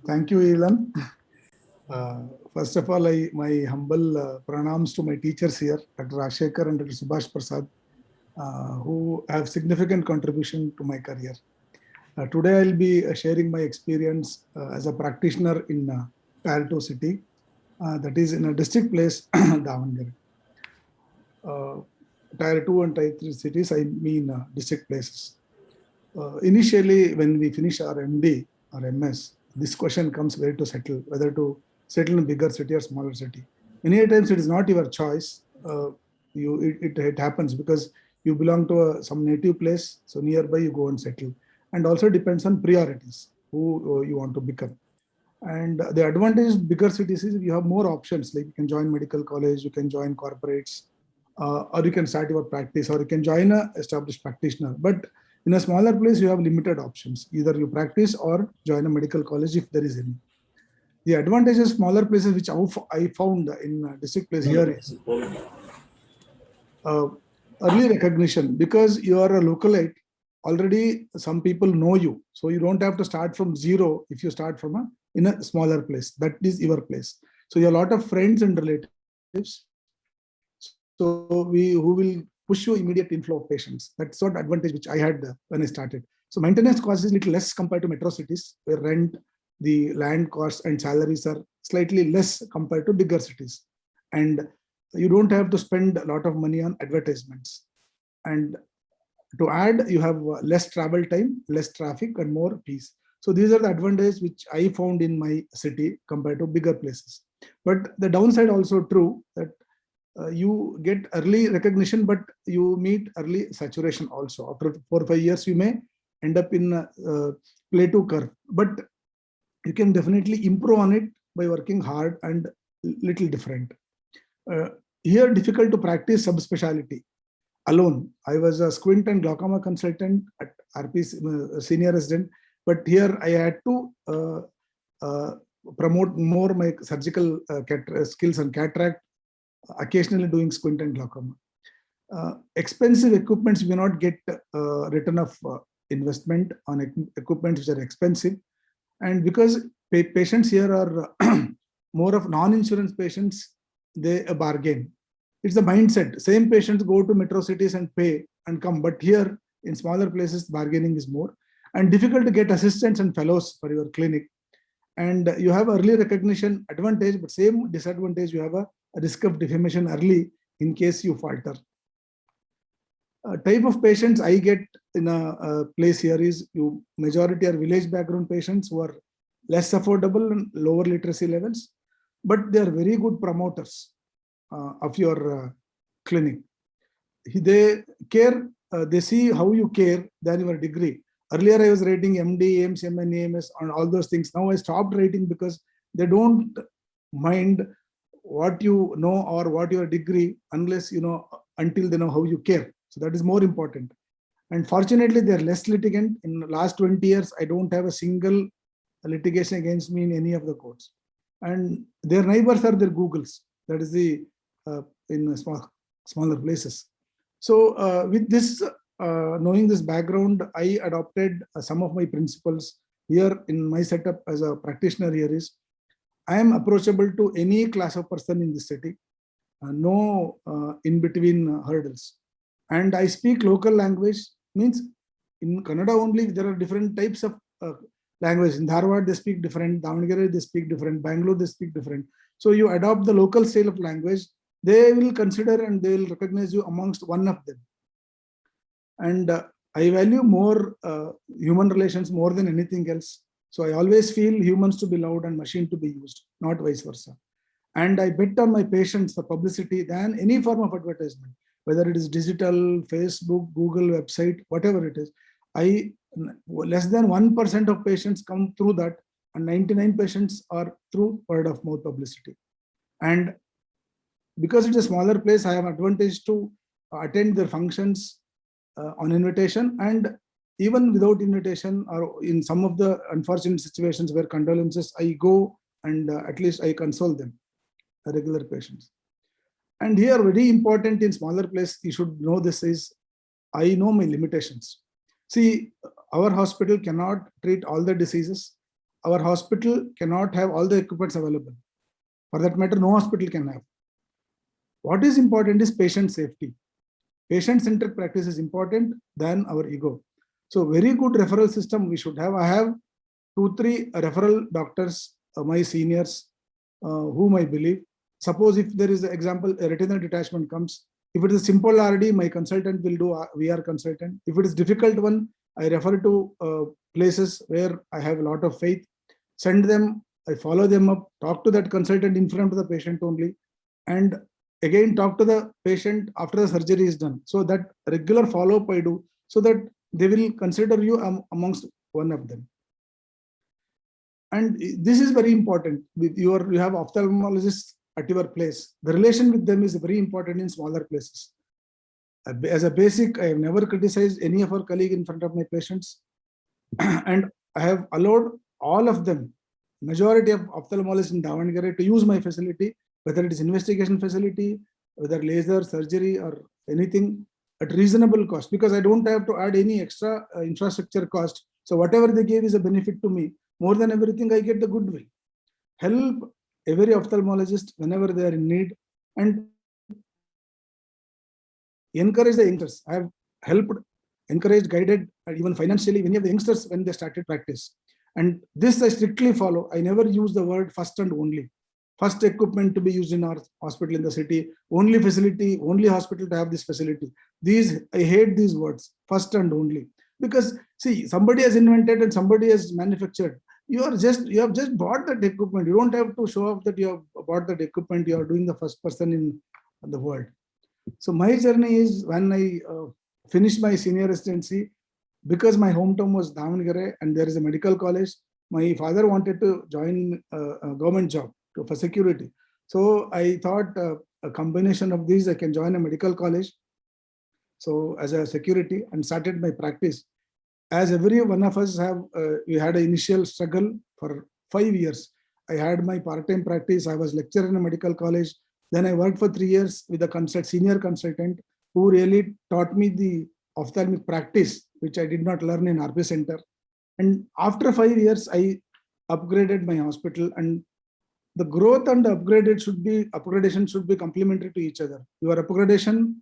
Thank you, Elan. First of all, my humble pranams to my teachers here, Dr. Ashekar and Dr. Subhash Prasad, who have significant contribution to my career. Today, I'll be sharing my experience as a practitioner in Tier 2 city, that is in a district place, Davangere. Tier 2 and Tier 3 cities, I mean district places. Initially, when we finish our MD or MS, this question comes where to settle, whether to settle in bigger city or smaller city. Many times it is not your choice. It happens because you belong to some native place, so nearby you go and settle. And also depends on priorities, who you want to become. And the advantage of bigger cities is you have more options, like you can join medical college, you can join corporates, or you can start your practice, or you can join a established practitioner. But in a smaller place, you have limited options. Either you practice or join a medical college if there is any. The advantage of smaller places, which I found in district place here, is early recognition. Because you are a localite, already some people know you. So you don't have to start from zero if you start from in a smaller place. That is your place. So you have a lot of friends and relatives. So who will push you immediate inflow of patients. That's what advantage which I had when I started. So maintenance cost is little less compared to metro cities, where rent, the land costs and salaries are slightly less compared to bigger cities. And you don't have to spend a lot of money on advertisements. And to add, you have less travel time, less traffic, and more peace. So these are the advantages which I found in my city compared to bigger places. But the downside also true that you get early recognition, but you meet early saturation also. After 4 or 5 years, you may end up in a plateau curve. But you can definitely improve on it by working hard and little different. Here, difficult to practice subspecialty alone. I was a squint and glaucoma consultant at RP senior resident, but here I had to promote more my surgical skills and cataract, occasionally doing squint and glaucoma. Expensive equipments may not get return of investment on equipments which are expensive. And because patients here are more of non-insurance patients, they bargain. It's a mindset. Same patients go to metro cities and pay and come. But here in smaller places, bargaining is more. And difficult to get assistants and fellows for your clinic. And you have early recognition advantage, but same disadvantage, you have a risk of defamation early in case you falter. Type of patients I get in a place here is majority are village background patients who are less affordable and lower literacy levels, but they are very good promoters of your clinic. They care, they see how you care than your degree. Earlier, I was writing MD, AIMS, MN, AMS, and all those things. Now I stopped writing because they don't mind what you know or what your degree, unless you know, until they know how you care. So that is more important. And fortunately, they're less litigant. In the last 20 years, I don't have a single litigation against me in any of the courts. And their neighbors are their Googles. That is the in smaller places. So with this, knowing this background, I adopted some of my principles here in my setup as a practitioner. Here is, I am approachable to any class of person in the city, no in-between hurdles. And I speak local language, means in Kannada only, there are different types of language. In Dharwad, they speak different, Davangere, they speak different, Bangalore, they speak different. So you adopt the local style of language, they will consider and they will recognize you amongst one of them. And I value more human relations more than anything else. So I always feel humans to be loved and machine to be used, not vice versa. And I bet on my patients for publicity than any form of advertisement, whether it is digital, Facebook, Google website, whatever it is. Less than 1% of patients come through that, and 99 patients are through word of mouth publicity. And because it's a smaller place, I have advantage to attend their functions on invitation, and even without invitation, or in some of the unfortunate situations where condolences, I go and at least I console them, regular patients. And here, very important in smaller place, you should know this is, I know my limitations. See, our hospital cannot treat all the diseases. our hospital cannot have all the equipments available. For that matter, no hospital can have. What is important is patient safety. Patient-centric practice is important than our ego. So very good referral system we should have. I have 2-3 referral doctors, my seniors, whom I believe. Suppose if there is an example, a retinal detachment comes, if it is a simple RD, my consultant will do VR consultant. If it is difficult one, I refer to places where I have a lot of faith, send them, I follow them up, talk to that consultant in front of the patient only, and again talk to the patient after the surgery is done. So that regular follow-up I do, so that they will consider you amongst one of them. And this is very important. With you have ophthalmologists at your place. The relation with them is very important in smaller places. As a basic, I have never criticized any of our colleagues in front of my patients. And I have allowed all of them, majority of ophthalmologists in Davangere, to use my facility, whether it is investigation facility, whether laser, surgery, or anything, at reasonable cost, because I don't have to add any extra infrastructure cost. So whatever they give is a benefit to me. More than everything, I get the goodwill. Help every ophthalmologist whenever they are in need, and encourage the youngsters. I have helped, encouraged, guided, even financially, many of the youngsters when they started practice. And this I strictly follow. I never use the word first and only. First equipment to be used in our hospital in the city, only facility, only hospital to have this facility. These, I hate these words, first and only. Because see, somebody has invented and somebody has manufactured. You have just bought that equipment. You don't have to show off that you have bought that equipment. You are doing the first person in the world. So my journey is, when I finished my senior residency, because my hometown was Davangere and there is a medical college, my father wanted to join a government job for security. So I thought a combination of these, I can join a medical college. So as a security, and started my practice. As every one of us have, we had an initial struggle for 5 years. I had my part-time practice. I was lecturer in a medical college. Then I worked for 3 years with a senior consultant who really taught me the ophthalmic practice, which I did not learn in RP Center. And after 5 years, I upgraded my hospital, and the growth and the upgradation should be complementary to each other. Your upgradation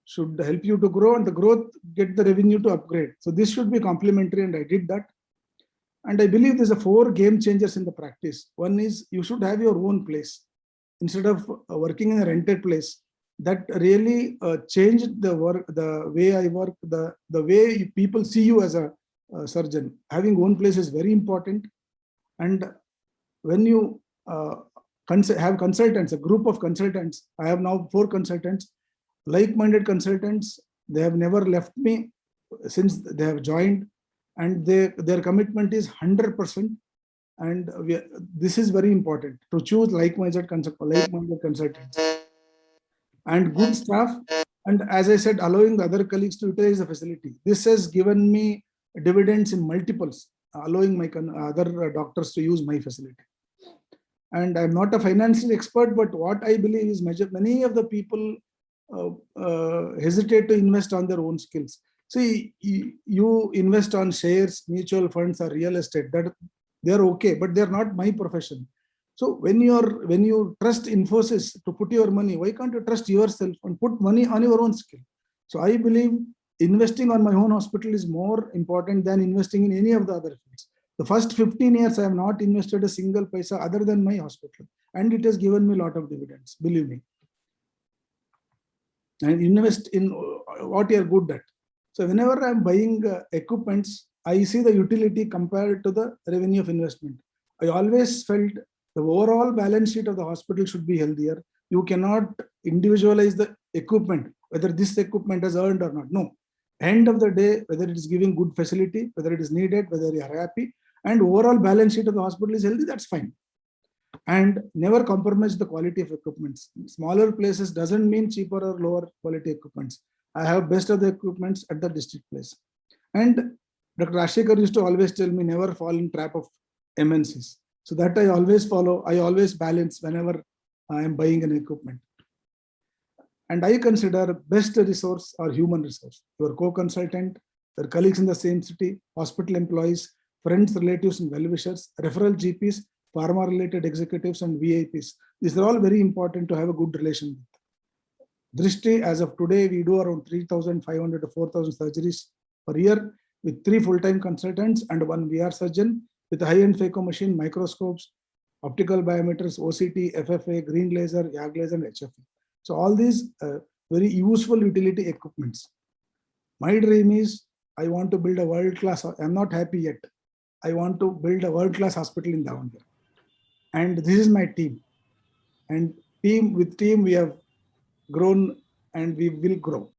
should help you to grow, and the growth get the revenue to upgrade. So this should be complementary, and I did that. And I believe there's 4 game changers in the practice. One is, you should have your own place instead of working in a rented place. That really changed the work, the way I work, the way people see you as a surgeon. Having own place is very important. And when you have consultants, a group of consultants, I have now 4 consultants, like-minded consultants. They have never left me since they have joined, and their commitment is 100%. And this is very important, to choose like-minded consultants and good staff. And as I said, allowing the other colleagues to utilize the facility. This has given me dividends in multiples, allowing my other doctors to use my facility. And I'm not a financial expert, but what I believe is many of the people hesitate to invest on their own skills. See, you invest on shares, mutual funds, or real estate, that they're okay, but they're not my profession. So when you trust Infosys to put your money, why can't you trust yourself and put money on your own skill? So I believe investing on my own hospital is more important than investing in any of the other fields. The first 15 years, I have not invested a single paisa other than my hospital, and it has given me a lot of dividends, believe me. And invest in what you are good at. So whenever I'm buying equipments, I see the utility compared to the revenue of investment. I always felt the overall balance sheet of the hospital should be healthier. You cannot individualize the equipment, whether this equipment has earned or not. No. End of the day, whether it is giving good facility, whether it is needed, whether you are happy, and overall balance sheet of the hospital is healthy, that's fine. And never compromise the quality of equipments. Smaller places doesn't mean cheaper or lower quality equipments. I have best of the equipments at the district place. And Dr. Ashekar used to always tell me, never fall in trap of MNCs. So that I always follow, I always balance whenever I am buying an equipment. And I consider best resource or human resource. Your co-consultant, your colleagues in the same city, hospital employees, friends, relatives, and well-wishers, referral GPs, pharma-related executives, and VIPs. These are all very important to have a good relation with. Drishti, as of today, we do around 3,500 to 4,000 surgeries per year with 3 full-time consultants and 1 VR surgeon with a high-end phaco machine, microscopes, optical biometers, OCT, FFA, green laser, YAG laser, and HFA. So all these very useful utility equipments. My dream is I want to build a world-class, I'm not happy yet. I want to build a world-class hospital in Davangere. And this is my team. And with team, we have grown and we will grow.